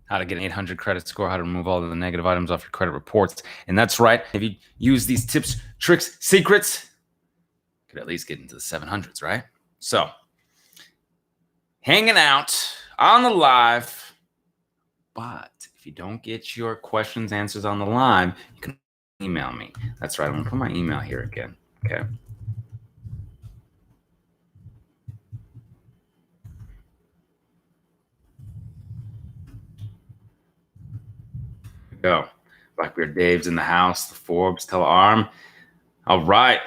how to get an 800 credit score, how to remove all of the negative items off your credit reports. And that's right. If you use these tips, tricks, secrets, you could at least get into the 700s, right? So, hanging out on the live. But if you don't get your questions, answers on the live, you can email me. That's right. I'm going to put my email here again. Okay. Go. Blackbeard Dave's in the house. The Forbes, Telearm. All right.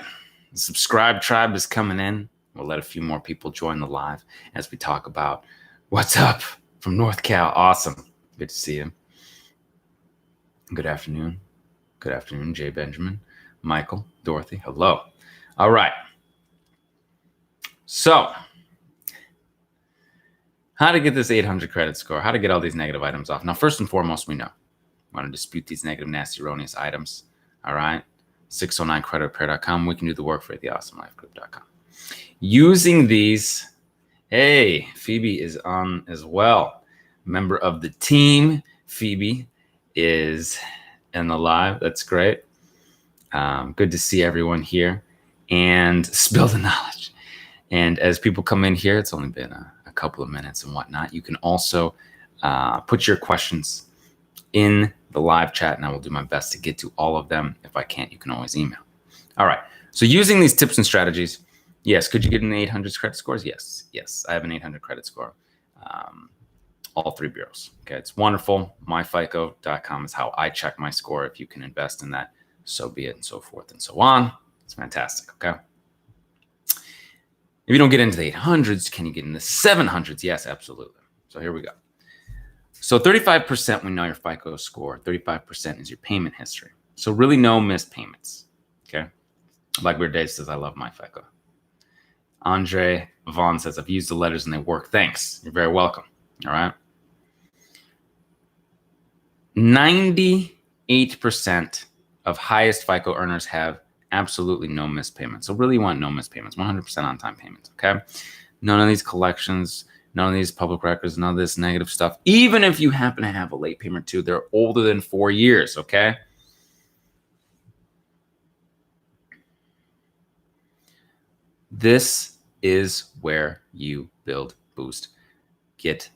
The subscribe tribe is coming in. We'll let a few more people join the live as we talk about what's up from North Cal. Awesome. Good to see you. Good afternoon. Good afternoon, Jay Benjamin, Michael, Dorothy. Hello. All right. So, how to get this 800 credit score, how to get all these negative items off. Now, first and foremost, we know. We want to dispute these negative, nasty, erroneous items. All right. 609creditrepair.com. We can do the work for you at theawesomelifegroup.com. Using these, hey, Phoebe is on as well. Member of the team, Phoebe is in the live. That's great. Good to see everyone here and spill the knowledge. And as people come in here, it's only been a couple of minutes and whatnot. You can also put your questions in the live chat, and I will do my best to get to all of them. If I can't, you can always email. All right. So using these tips and strategies, yes. Could you get an 800 credit scores? Yes. Yes. I have an 800 credit score. All three bureaus. Okay. It's wonderful. MyFICO.com is how I check my score. If you can invest in that, so be it, and so forth and so on. It's fantastic. Okay. If you don't get into the 800s, can you get in the 700s? Yes, absolutely. So here we go. So 35%, we know your FICO score. 35% is your payment history. So really no missed payments. Okay. Blackbeard Dave says, I love my FICO. Andre Vaughn says, I've used the letters and they work. Thanks. You're very welcome. All right. 98% of highest FICO earners have absolutely no missed payments. So really you want no missed payments, 100% on time payments. Okay. None of these collections, none of these public records, none of this negative stuff. Even if you happen to have a late payment too, they're older than 4 years. Okay. This is where you build, boost, get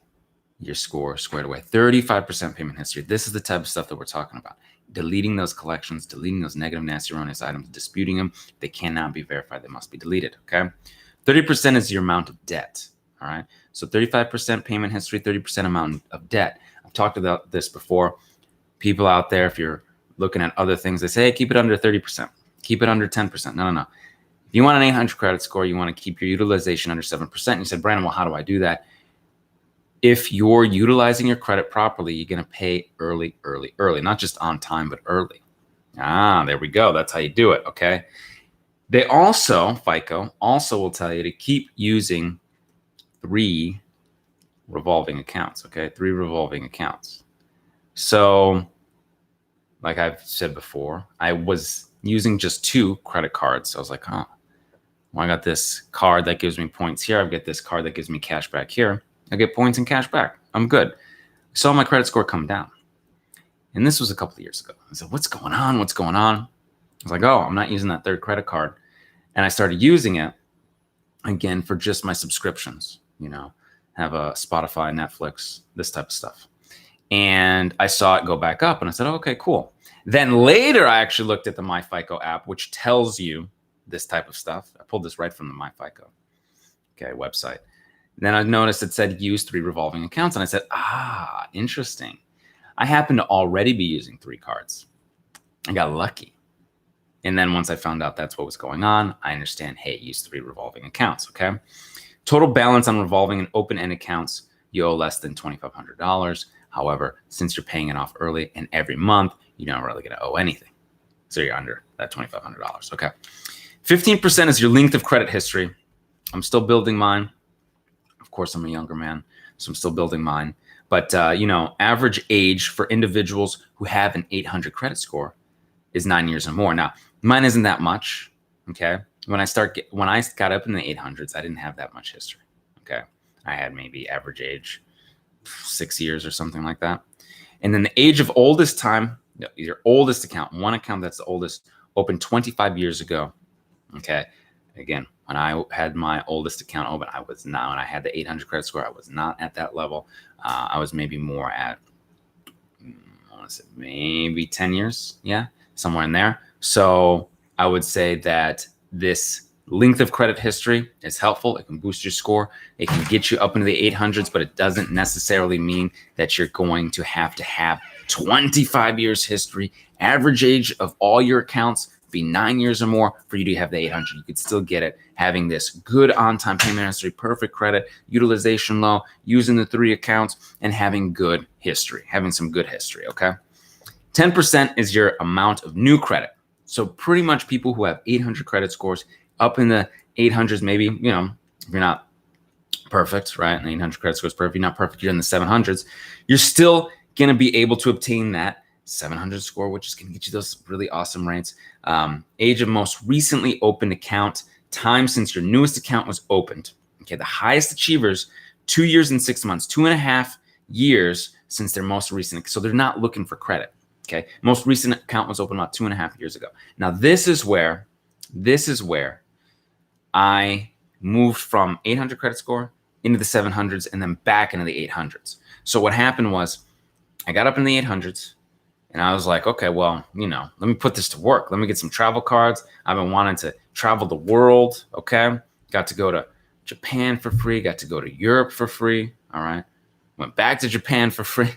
your score squared away. 35% payment history. This is the type of stuff that we're talking about. Deleting those collections, deleting those negative, nasty, erroneous items, disputing them. They cannot be verified. They must be deleted. Okay. 30% is your amount of debt. All right. So 35% payment history, 30% amount of debt. I've talked about this before. People out there, if you're looking at other things, they say, hey, keep it under 30%. Keep it under 10%. No, no, no. If you want an 800 credit score, you want to keep your utilization under 7%. And you said, Brandon, well, how do I do that? If you're utilizing your credit properly, you're going to pay early, not just on time, but early. There we go. That's how you do it. Okay. They also, FICO also will tell you to keep using 3 revolving accounts. Okay. 3 revolving accounts. So like I've said before, I was using just 2 credit cards. So I was like, well, I got this card that gives me points here. I've got this card that gives me cash back here. I get points and cash back. I'm good. I saw my credit score come down. And this was a couple of years ago. I said, what's going on? What's going on? I was like, oh, I'm not using that 3rd credit card. And I started using it again for just my subscriptions, have a Spotify, Netflix, this type of stuff. And I saw it go back up and I said, oh, okay, cool. Then later I actually looked at the MyFICO app, which tells you this type of stuff. I pulled this right from the MyFICO website. Then I noticed it said use 3 revolving accounts. And I said, interesting. I happen to already be using 3 cards. I got lucky. And then once I found out that's what was going on, I understand, hey, use 3 revolving accounts. Okay. Total balance on revolving and open-end accounts, you owe less than $2,500. However, since you're paying it off early and every month, you're not really going to owe anything. So you're under that $2,500. Okay. 15% is your length of credit history. I'm still building mine. Of course, I'm a younger man, so I'm still building mine. But, average age for individuals who have an 800 credit score is 9 years or more. Now, mine isn't that much, okay? When I got up in the 800s, I didn't have that much history, okay? I had maybe average age 6 years or something like that. And then the age of oldest time, your oldest account, one account that's the oldest, opened 25 years ago. Okay. Again, when I had my oldest account open, I was not, when I had the 800 credit score, I was not at that level. I was maybe more at, I want to say maybe 10 years. Yeah. Somewhere in there. So I would say that this length of credit history is helpful. It can boost your score. It can get you up into the 800s, but it doesn't necessarily mean that you're going to have 25 years history. Average age of all your accounts be 9 years or more for you to have the 800. You could still get it having this good on-time payment history, perfect credit, utilization low, using the 3 accounts, and having good history, having some good history, okay? 10% is your amount of new credit. So pretty much people who have 800 credit scores up in the 800s, maybe, if you're not perfect, right? And 800 credit score is perfect. You're not perfect. You're in the 700s. You're still going to be able to obtain that 700 score, which is going to get you those really awesome rates. Age of most recently opened account, time since your newest account was opened. Okay, the highest achievers, 2 years and 6 months, 2.5 years since their most recent. So they're not looking for credit. Okay, most recent account was opened about 2.5 years ago. Now this is where I moved from 800 credit score into the 700s and then back into the 800s. So what happened was I got up in the 800s and I was like, okay, well, let me put this to work. Let me get some travel cards. I've been wanting to travel the world. Okay. Got to go to Japan for free. Got to go to Europe for free. All right. Went back to Japan for free,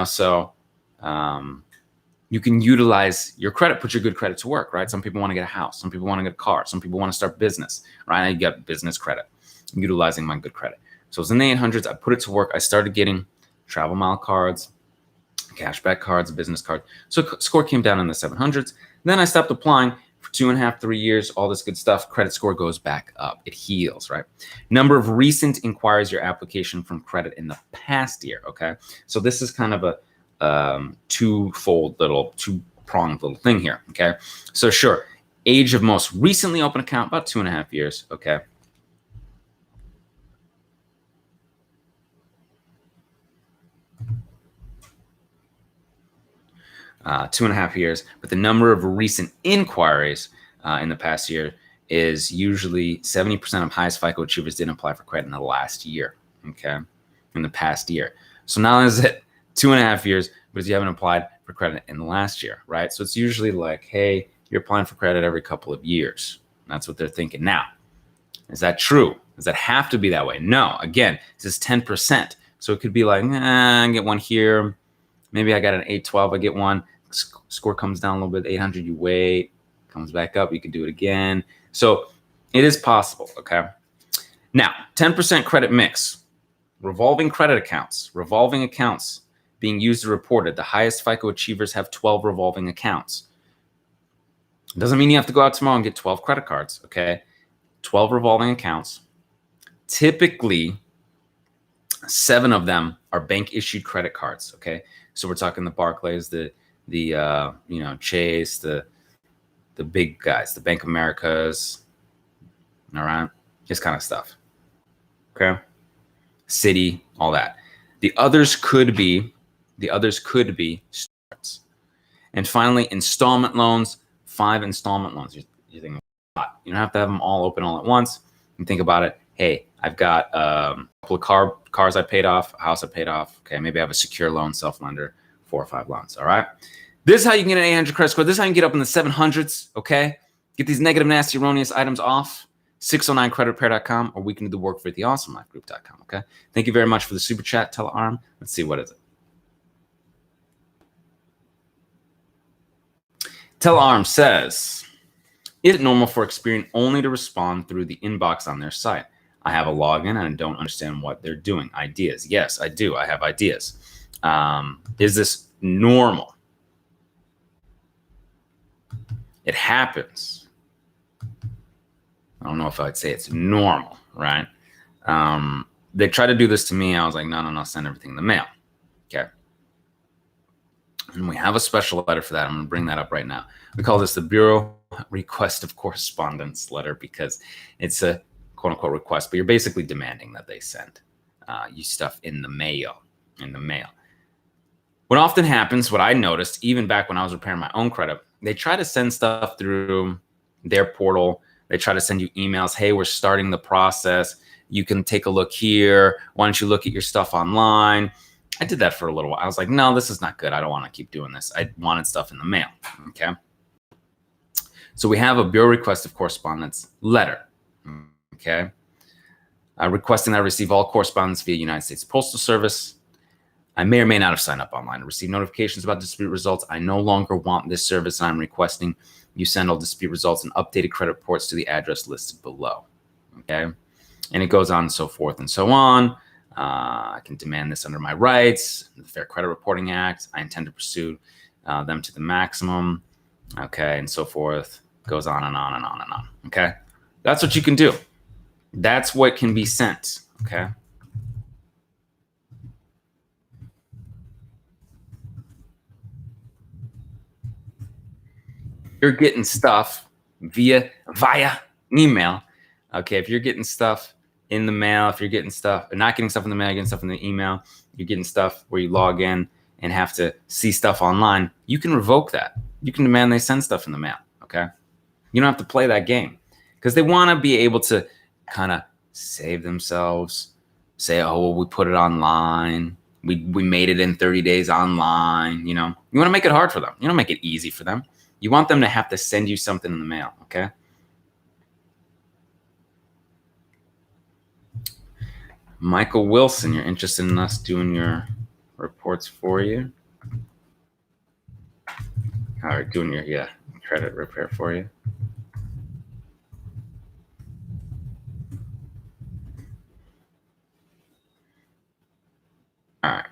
so you can utilize your credit, put your good credit to work, right? Some people want to get a house. Some people want to get a car. Some people want to start business, right? I got business credit, utilizing my good credit. So it was in the 800s. I put it to work. I started getting travel mile cards, cashback cards, business cards. So score came down in the 700s. Then I stopped applying for 2.5, 3 years, all this good stuff. Credit score goes back up. It heals, right? Number of recent inquiries your application from credit in the past year, okay? So this is kind of a two-pronged little thing here, okay? So sure, age of most recently open account, about 2.5 years, okay? Uh, 2.5 years, but the number of recent inquiries in the past year is usually 70% of highest FICO achievers didn't apply for credit in the last year, okay? In the past year. So not only is it 2.5 years, but if you haven't applied for credit in the last year, right? So it's usually like, hey, you're applying for credit every couple of years. That's what they're thinking. Now, is that true? Does that have to be that way? No. Again, this is 10%. So it could be like, I get one here. Maybe I got an 812. I get one. Score comes down a little bit. 800, you wait. Comes back up. You can do it again. So it is possible, okay? Now, 10% credit mix. Revolving credit accounts. Revolving accounts being used or reported. The highest FICO achievers have 12 revolving accounts. It doesn't mean you have to go out tomorrow and get 12 credit cards, okay? 12 revolving accounts. Typically, 7 of them are bank-issued credit cards, okay? So we're talking the Barclays, the Chase, the big guys, the Bank of Americas, all right? This kind of stuff, okay? Citi, all that. The others could be starts. And finally, installment loans, 5 installment loans. You're thinking, you don't have to have them all open all at once. You think about it. Hey, I've got a couple of cars I paid off, a house I paid off. Okay, maybe I have a secure loan, self-lender, 4 or 5 loans. All right. This is how you can get an 800 credit score. This is how you can get up in the 700s. Okay. Get these negative, nasty, erroneous items off. 609creditrepair.com, or we can do the work for at theawesomelifegroup.com. Okay. Thank you very much for the super chat, Telearm. Let's see, what is it? Telearm says, is it normal for Experian only to respond through the inbox on their site? I have a login and I don't understand what they're doing. Ideas. Yes, I do. I have ideas. Is this normal? It happens. I don't know if I'd say it's normal, right? They tried to do this to me. I was like, no, send everything in the mail. Okay. And we have a special letter for that. I'm going to bring that up right now. We call this the Bureau Request of Correspondence letter because it's a quote unquote request, but you're basically demanding that they send you stuff in the mail. What often happens, what I noticed, even back when I was repairing my own credit, they try to send stuff through their portal. They try to send you emails. Hey, we're starting the process. You can take a look here. Why don't you look at your stuff online? I did that for a little while. I was like, no, this is not good. I don't want to keep doing this. I wanted stuff in the mail. Okay. So we have a Bureau Request of Correspondence letter. Okay. Requesting that I receive all correspondence via United States Postal Service. I may or may not have signed up online to receive notifications about dispute results. I no longer want this service, and I'm requesting you send all dispute results and updated credit reports to the address listed below. Okay. And it goes on and so forth and so on. I can demand this under my rights, the Fair Credit Reporting Act. I intend to pursue them to the maximum. Okay. And so forth. Goes on and on and on and on. Okay. That's what you can do. That's what can be sent. Okay. You're getting stuff via email. Okay, if you're getting stuff in the mail, if you're getting stuff, or not getting stuff in the mail, getting stuff in the email, you're getting stuff where you log in and have to see stuff online, you can revoke that. You can demand they send stuff in the mail. Okay, you don't have to play that game because they want to be able to kind of save themselves. Say, oh, well, we put it online. We made it in 30 days online. You know, you want to make it hard for them. You don't make it easy for them. You want them to have to send you something in the mail, okay? Michael Wilson, you're interested in us doing your reports for you? All right, doing your, credit repair for you. All right.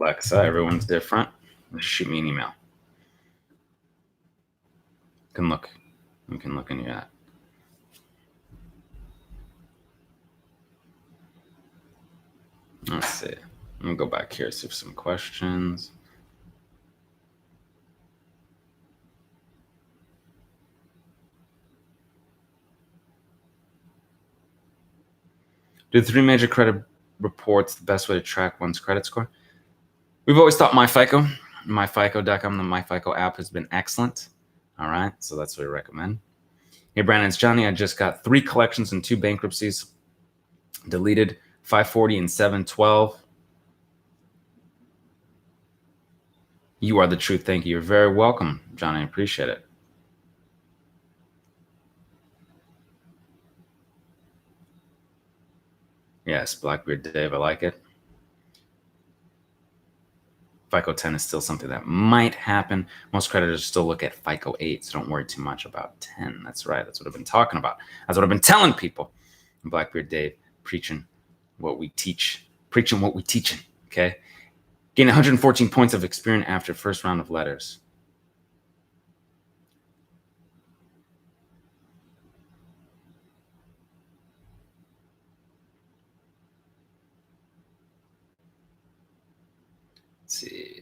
Like I said, everyone's different. Just shoot me an email. You can look into that. Let's see. Let me go back here, see if some questions. Do 3 major credit reports the best way to track one's credit score? We've always thought MyFICO, MyFICO.com, the MyFICO app has been excellent. All right, so that's what I recommend. Hey, Brandon, it's Johnny. I just got 3 collections and 2 bankruptcies. Deleted 540 and 712. You are the truth. Thank you. You're very welcome, Johnny. I appreciate it. Yes, Blackbeard Dave, I like it. FICO 10 is still something that might happen. Most creditors still look at FICO 8, so don't worry too much about 10. That's right. That's what I've been talking about. That's what I've been telling people. Blackbeard Dave, preaching what we teach. Preaching what we teaching, okay? Gained 114 points of experience after first round of letters. Let's see.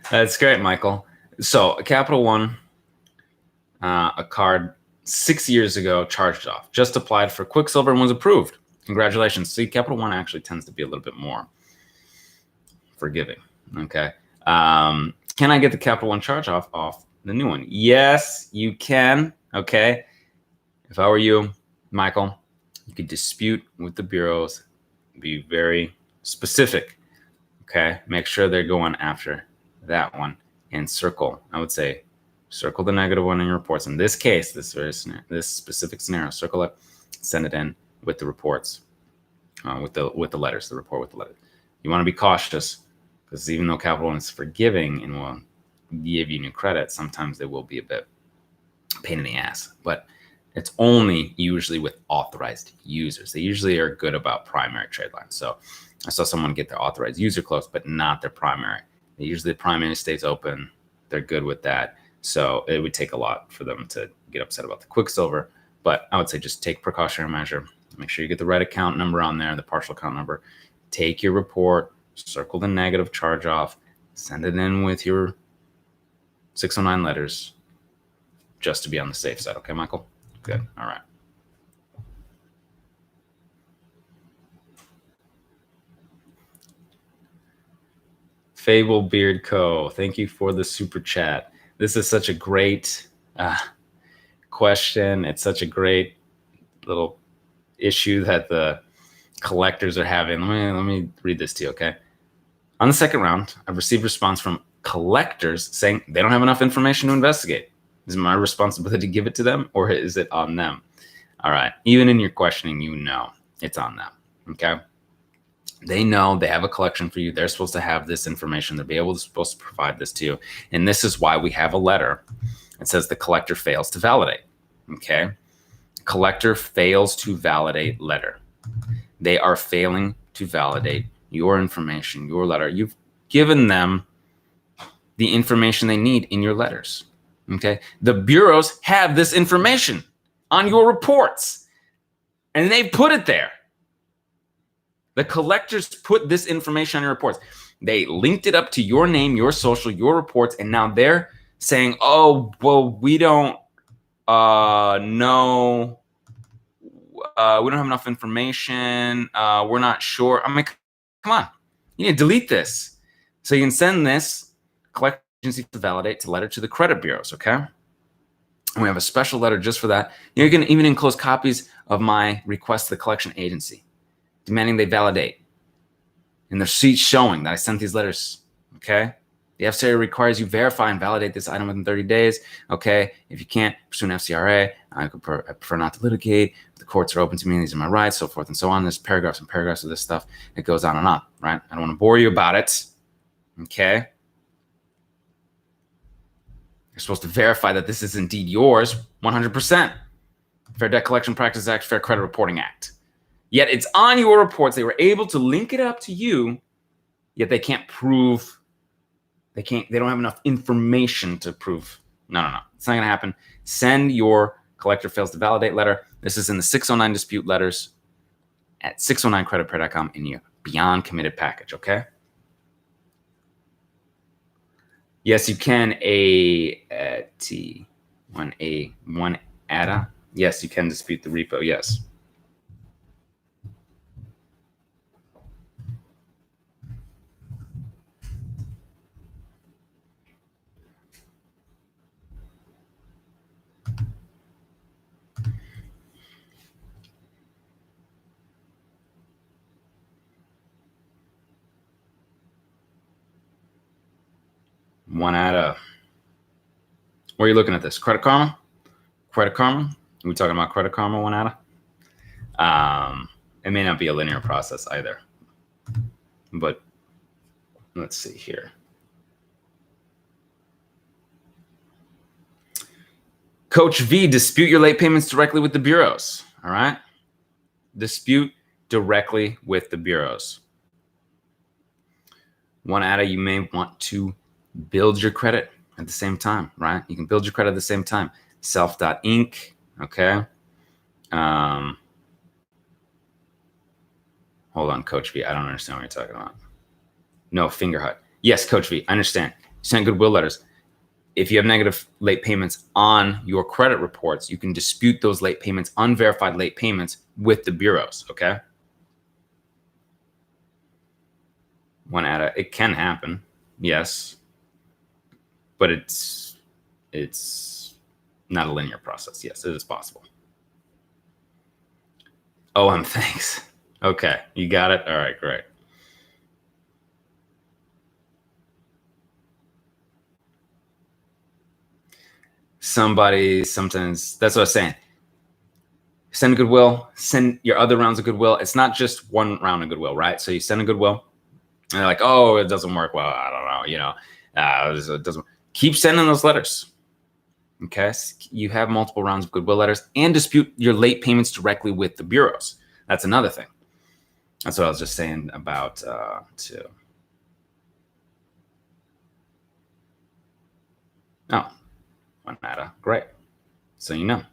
That's great, Michael. So Capital One, a card 6 years ago, charged off. Just applied for Quicksilver and was approved. Congratulations. See, Capital One actually tends to be a little bit more forgiving. Okay. Can I get the Capital One charge off the new one? Yes, you can. Okay. If I were you, Michael, you could dispute with the bureaus, be very specific. Okay. Make sure they're going after that one and circle. I would say circle the negative one in your reports. In this case, this specific scenario, circle it, send it in with the reports, with the letters, the report with the letters. You want to be cautious because even though Capital One is forgiving and will give you new credit, sometimes they will be a bit pain in the ass. But it's only usually with authorized users. They usually are good about primary trade lines. So I saw someone get their authorized user close, but not their primary. Usually the primary stays open. They're good with that. So it would take a lot for them to get upset about the Quicksilver. But I would say just take precautionary measure. Make sure you get the right account number on there, the partial account number. Take your report, circle the negative charge off, send it in with your 609 letters just to be on the safe side. Okay, Michael? Good. All right. Fable Beard Co. Thank you for the super chat. This is such a great question. It's such a great little issue that the collectors are having. Let me read this to you, okay? On the second round, I've received response from collectors saying they don't have enough information to investigate. Is it my responsibility to give it to them, or is it on them? All right. Even in your questioning, you know it's on them, okay? They know they have a collection for you. They're supposed to have this information. They're supposed to provide this to you. And this is why we have a letter that says the collector fails to validate, okay? Collector fails to validate letter. They are failing to validate your information, your letter. You've given them the information they need in your letters, okay? The bureaus have this information on your reports, and they put it there. The collectors put this information on your reports. They linked it up to your name, your social, your reports, and now they're saying, oh, well, we don't know. We don't have enough information. We're not sure. I'm like, come on. You need to delete this. So you can send this collector agency to validate to letter to the credit bureaus, okay? And we have a special letter just for that. You can even enclose copies of my request to the collection agency, demanding they validate. And the receipt showing that I sent these letters, okay? The FCRA requires you verify and validate this item within 30 days, okay? If you can't, pursue an FCRA. I prefer not to litigate. The courts are open to me. These are my rights, so forth and so on. There's paragraphs and paragraphs of this stuff. It goes on and on, right? I don't want to bore you about it, okay? You're supposed to verify that this is indeed yours 100%. Fair Debt Collection Practices Act, Fair Credit Reporting Act. Yet it's on your reports. They were able to link it up to you, yet they can't prove. They don't have enough information to prove. No. It's not going to happen. Send your collector fails to validate letter. This is in the 609 dispute letters at 609creditrepair.com in your Beyond Committed package, okay? Yes, you can. One ADA. Yes, you can dispute the repo. Yes. One ADA. Where are you looking at this? Credit Karma? Credit Karma? Are we talking about Credit Karma, one ADA? It may not be a linear process either. But let's see here. Coach V, dispute your late payments directly with the bureaus. All right? Dispute directly with the bureaus. One ADA, you may want to build your credit at the same time, right? You can build your credit at the same time. Self.inc, okay? Hold on, Coach V. I don't understand what you're talking about. No, Fingerhut. Yes, Coach V, I understand. Send goodwill letters. If you have negative late payments on your credit reports, you can dispute those late payments, unverified late payments, with the bureaus, okay? One ADA, it can happen, yes. But it's not a linear process. Yes, it is possible. OM, thanks. Okay, you got it? All right, great. Sometimes, that's what I was saying. Send goodwill, send your other rounds of goodwill. It's not just one round of goodwill, right? So you send a goodwill, and they're like, oh, it doesn't work. Well, I don't know, it doesn't. Keep sending those letters, okay? You have multiple rounds of goodwill letters, and dispute your late payments directly with the bureaus. That's another thing. That's what I was just saying about too. Oh, one nada. Great. So you know.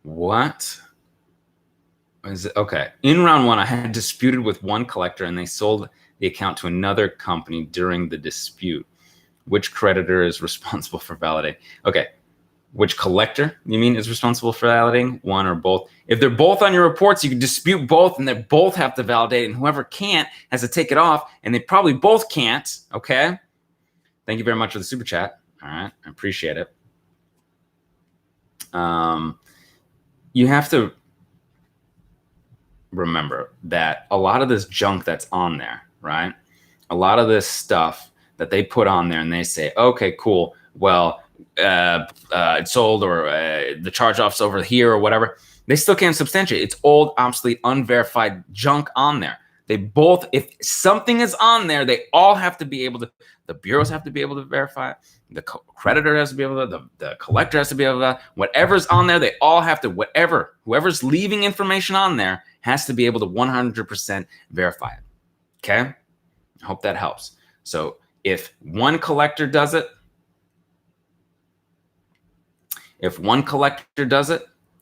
What is it? Okay. In round one, I had disputed with one collector and they sold the account to another company during the dispute. Which creditor is responsible for validating? Okay. Which collector, you mean, is responsible for validating? One or both? If they're both on your reports, you can dispute both and they both have to validate. And whoever can't has to take it off. And they probably both can't. Okay. Thank you very much for the super chat. All right. I appreciate it. You have to remember that a lot of this junk that's on there, right? A lot of this stuff that they put on there and they say, okay, cool. Well, it's sold or the charge off's over here or whatever. They still can't substantiate. It's old, obsolete, unverified junk on there. They both, if something is on there, they all have to be able to, the bureaus have to be able to verify it. The creditor has to be able to, the collector has to be able to, whatever's on there, they all have to, whoever's leaving information on there has to be able to 100% verify it. Okay? I hope that helps. So if one collector does it,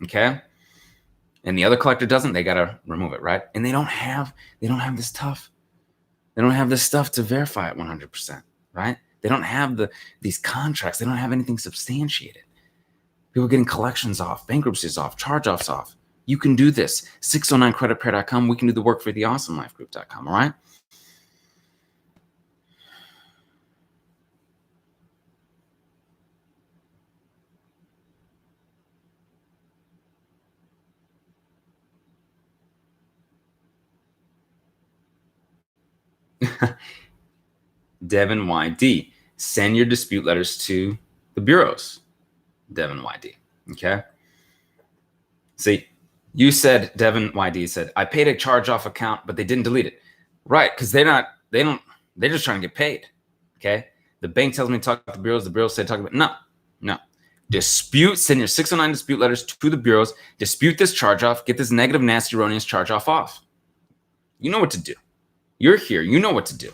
okay, and the other collector doesn't, they gotta remove it, right? And they don't have this stuff. They don't have this stuff to verify it 100%, right? They don't have these contracts. They don't have anything substantiated. People getting collections off, bankruptcies off, charge-offs off. You can do this. 609creditpair.com. We can do the work for the awesomelifegroup.com, all right? Devin YD, send your dispute letters to the bureaus. Devin YD, okay? See, you said, Devin YD said, I paid a charge-off account, but they didn't delete it. Right, because they're just trying to get paid, okay? The bank tells me to talk to the bureaus. The bureaus say talk about, no. Dispute, send your 609 dispute letters to the bureaus. Dispute this charge-off. Get this negative, nasty, erroneous charge-off off. You know what to do. You're here. You know what to do.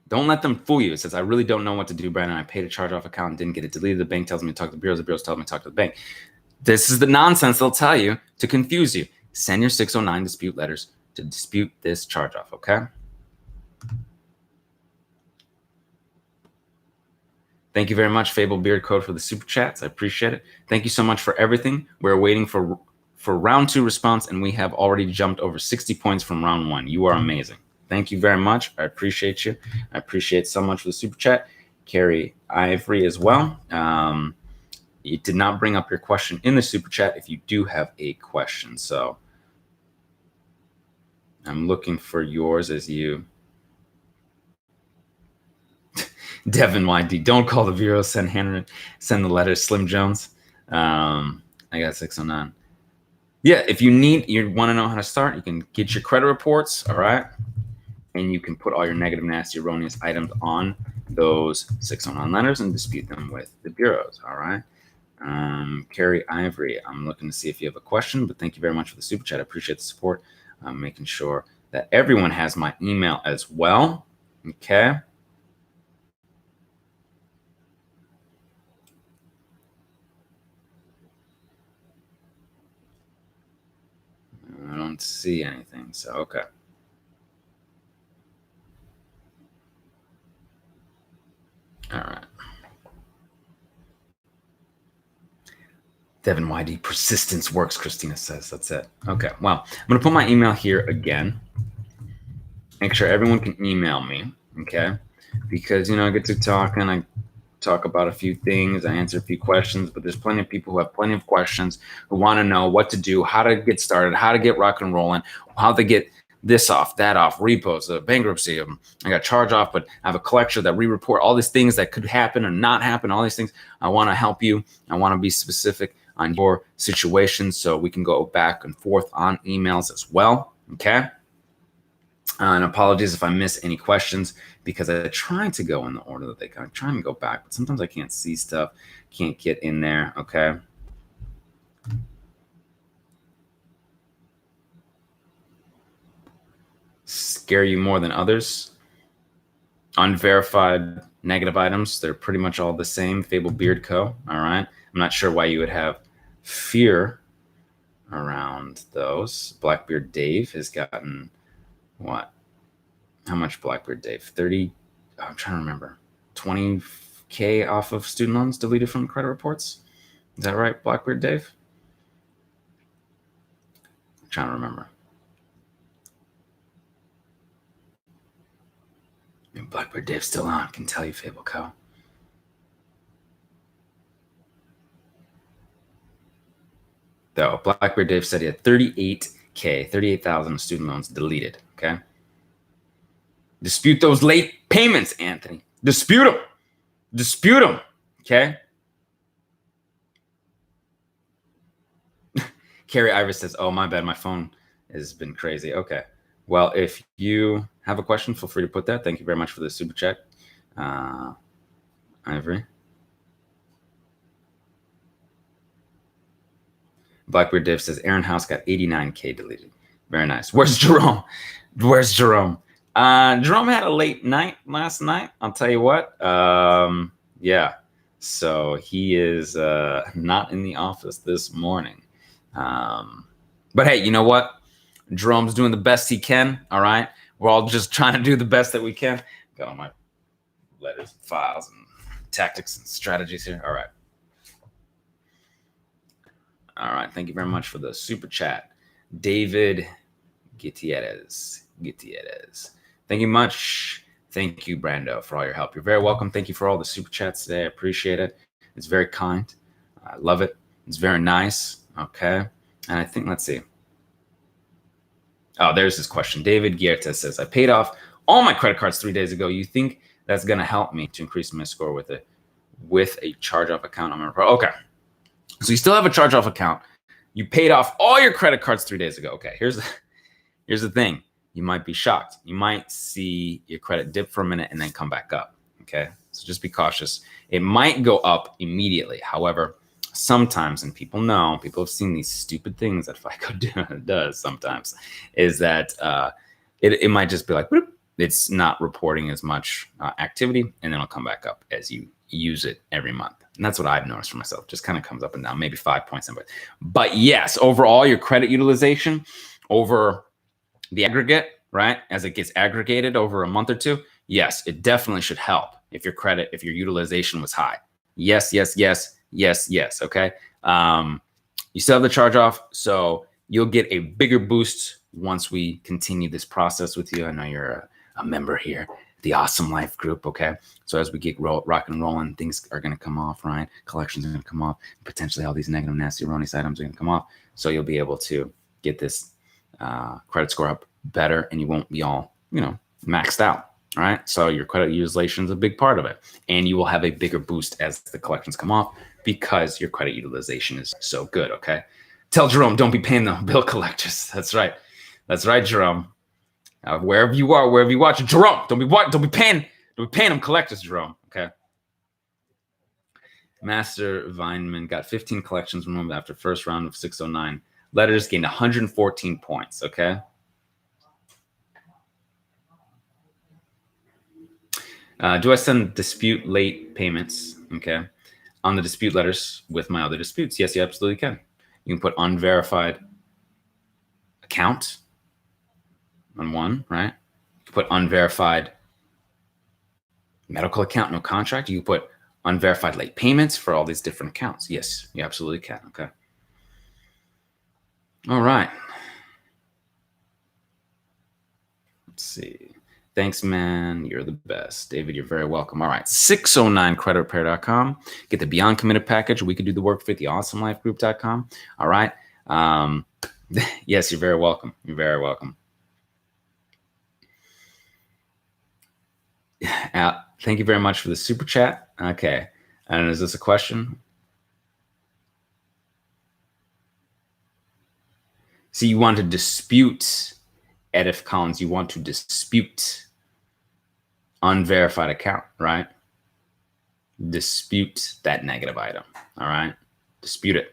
Don't let them fool you. It says, I really don't know what to do, Brandon. I paid a charge-off account and didn't get it deleted. The bank tells me to talk to the bureaus. The bureaus tell me to talk to the bank. This is the nonsense they'll tell you to confuse you. Send your 609 dispute letters to dispute this charge-off, okay? Thank you very much, Fable Beard Code, for the super chats. I appreciate it. Thank you so much for everything. We're waiting for round 2 response, and we have already jumped over 60 points from round 1. You are amazing. Thank you very much. I appreciate you. I appreciate so much for the super chat. Carrie Ivory as well. You did not bring up your question in the super chat if you do have a question. So I'm looking for yours as you. Devin YD, don't call the bureau, send the letters, Slim Jones. I got 609. Yeah, if you want to know how to start, you can get your credit reports, all right? And you can put all your negative, nasty, erroneous items on those 609 letters and dispute them with the bureaus, all right? Carrie Ivory, I'm looking to see if you have a question, but thank you very much for the super chat. I appreciate the support. I'm making sure that everyone has my email as well, okay? I don't see anything, so okay. All right. Devin YD, persistence works, Christina says. That's it. Okay, well, I'm going to put my email here again. Make sure everyone can email me, okay? Because, I get to talk and I talk about a few things. I answer a few questions, but there's plenty of people who have plenty of questions who want to know what to do, how to get started, how to get rock and rolling, how to get this off, that off, repos, bankruptcy. I got charge off, but I have a collection that re-report, all these things that could happen or not happen, all these things. I want to help you. I want to be specific on your situation so we can go back and forth on emails as well, okay? And apologies if I miss any questions because I try to go in the order that they come. I'm trying to go back, but sometimes I can't see stuff, can't get in there, okay? scare you more than others. Unverified negative items, they're pretty much all the same. Fable Beard Co. All right. I'm not sure why you would have fear around those. Blackbeard Dave has gotten what? How much Blackbeard Dave? 30. I'm trying to remember. 20K off of student loans deleted from credit reports. Is that right, Blackbeard Dave? I'm trying to remember. And Blackbeard Dave's still on. Can tell you, Fable Co. Though Blackbeard Dave said he had 38K, 38,000 student loans deleted. Okay. Dispute those late payments, Anthony. Dispute them. Dispute them. Okay. Carrie Iris says, oh, my bad. My phone has been crazy. Okay. Well, if you have a question, feel free to put that. Thank you very much for the super chat, Ivory. Blackbeard Dave says, Aaron House got 89K deleted. Very nice. Where's Jerome? Where's Jerome? Jerome had a late night last night. I'll tell you what. Yeah. So he is not in the office this morning. But hey, you know what? Jerome's doing the best he can. All right. We're all just trying to do the best that we can. Got all my letters, files, and tactics and strategies here. All right. All right. Thank you very much for the super chat. David Gutierrez. Thank you much. Thank you, Brando, for all your help. You're very welcome. Thank you for all the super chats today. I appreciate it. It's very kind. I love it. It's very nice. Okay. And I think, let's see. Oh, there's this question. David Guierta says, I paid off all my credit cards 3 days ago. You think that's going to help me to increase my score with a charge-off account? Okay. So you still have a charge-off account. You paid off all your credit cards 3 days ago. Okay, here's the thing. You might be shocked. You might see your credit dip for a minute and then come back up. Okay, so just be cautious. It might go up immediately. However, sometimes, and people have seen these stupid things that FICO does sometimes, is that it might just be like, whoop, it's not reporting as much activity, and then it'll come back up as you use it every month. And that's what I've noticed for myself. Just kind of comes up and down, maybe 5 points. But yes, overall, your credit utilization over the aggregate, right, as it gets aggregated over a month or two, yes, it definitely should help if your utilization was high. Yes. Okay. You still have the charge off, so you'll get a bigger boost once we continue this process with you. I know you're a member here, the Awesome Life group. Okay. So as we get rock and rolling, things are going to come off, right? Collections are going to come off. Potentially all these negative, nasty, erroneous items are going to come off. So you'll be able to get this credit score up better, and you won't be all, maxed out. All right. So your credit utilization is a big part of it, and you will have a bigger boost as the collections come off because your credit utilization is so good. Okay. Tell Jerome, don't be paying the bill collectors. That's right. That's right, Jerome. Wherever you are, wherever you watch, Jerome, don't be paying them collectors, Jerome. Okay. Master Vineman got 15 collections removed after first round of 609. Letters gained 114 points. Okay. Do I send dispute late payments? Okay. On the dispute letters with my other disputes? Yes, you absolutely can. You can put unverified account on one, right? You can put unverified medical account, no contract. You can put unverified late payments for all these different accounts. Yes, you absolutely can. Okay. All right. Let's see. Thanks, man. You're the best. David, you're very welcome. All right. 609creditrepair.com. Get the Beyond Committed package. We could do the work for the awesomelifegroup.com. All right. Yes, you're very welcome. You're very welcome. Thank you very much for the super chat. Okay. And is this a question? So you want to dispute, Edith Collins, you want to dispute unverified account, right? Dispute that negative item. All right. Dispute it.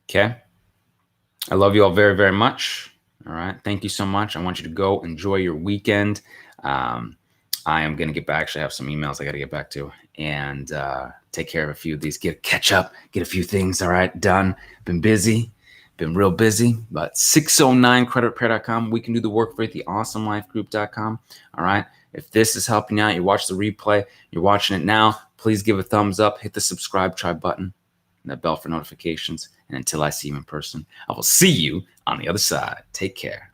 Okay. I love you all very, very much. All right. Thank you so much. I want you to go enjoy your weekend. I am going to get back. Actually, I have some emails I got to get back to and take care of a few of these. Catch up, get a few things. All right, done. Been busy, been real busy. But 609creditrepair.com. We can do the work for you at theawesomelifegroup.com. All right. If this is helping you out, you watch the replay, you're watching it now, please give a thumbs up, hit the subscribe, try button, and that bell for notifications. And until I see you in person, I will see you on the other side. Take care.